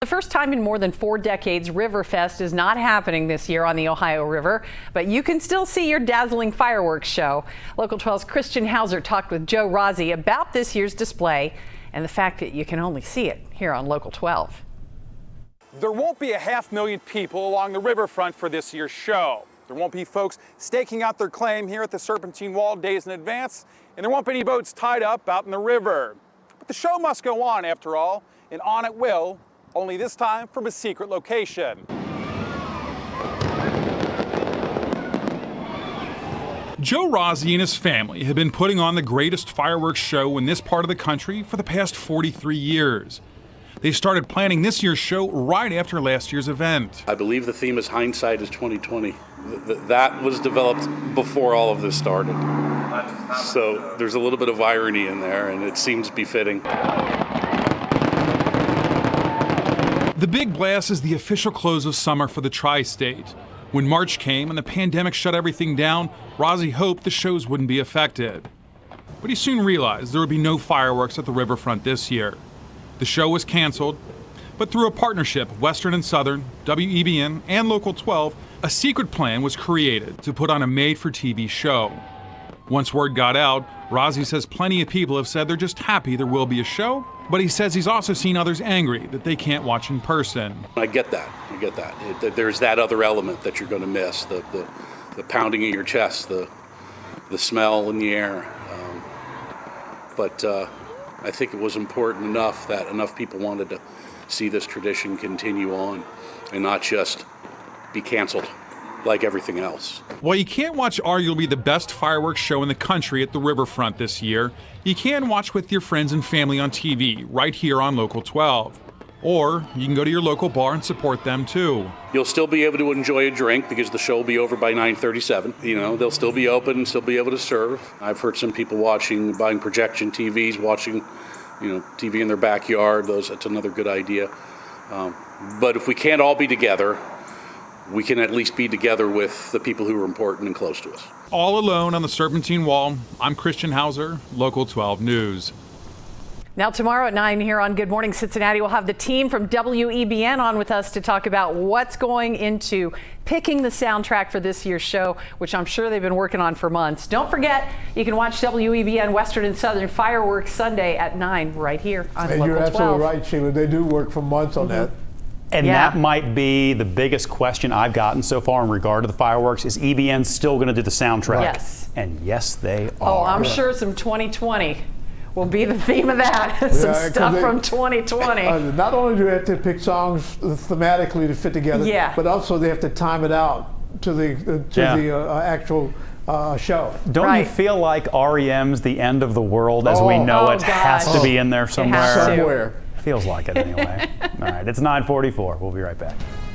first time in more than 4 decades, Riverfest is not happening this year on the Ohio River, but you can still see your dazzling fireworks show. Local 12's Christian Hauser talked with Joe Rossi about this year's display and the fact that you can only see it here on Local 12. There won't be 500,000 people along the riverfront for this year's show. There won't be folks staking out their claim here at the Serpentine Wall days in advance, and there won't be any boats tied up out in the river. But the show must go on after all, and on it will, only this time from a secret location. Joe Rossi and his family have been putting on the greatest fireworks show in this part of the country for the past 43 years. They started planning this year's show right after last year's event. I believe the theme is hindsight is 2020. That was developed before all of this started. So there's a little bit of irony in there, and it seems befitting. The big blast is the official close of summer for the tri-state. When March came and the pandemic shut everything down, Rossi hoped the shows wouldn't be affected. But he soon realized there would be no fireworks at the riverfront this year. The show was canceled, but through a partnership of Western and Southern, WEBN, and Local 12, a secret plan was created to put on a made-for-TV show. Once word got out, Rossi says plenty of people have said they're just happy there will be a show, but he says he's also seen others angry that they can't watch in person. I get that. There's that other element that you're going to miss, the pounding in your chest, the smell in the air. But I think it was important enough that enough people wanted to see this tradition continue on and not just be canceled like everything else. While you can't watch arguably the best fireworks show in the country at the riverfront this year, you can watch with your friends and family on TV right here on Local 12. Or you can go to your local bar and support them too. You'll still be able to enjoy a drink because the show will be over by 9:37. They'll still be open and still be able to serve. I've heard some people buying projection TVs, watching, TV in their backyard. That's another good idea. But if we can't all be together, we can at least be together with the people who are important and close to us. All alone on the Serpentine Wall, I'm Christian Hauser, Local 12 News. Now tomorrow at 9 here on Good Morning Cincinnati, we'll have the team from WEBN on with us to talk about what's going into picking the soundtrack for this year's show, which I'm sure they've been working on for months. Don't forget, you can watch WEBN Western and Southern Fireworks Sunday at 9 right here on Local 12. You're absolutely right, Sheila. They do work for months on that. And that might be the biggest question I've gotten so far in regard to the fireworks. Is EBN still going to do the soundtrack? Yes. And yes, they are. Oh, I'm sure some 2020 will be the theme of that. Some stuff from 2020. Not only do they have to pick songs thematically to fit together, but also they have to time it out to the actual show. Don't you feel like REM's The End of the World as we know it has to be in there somewhere? Somewhere. Feels like it anyway. All right, it's 9:44. We'll be right back.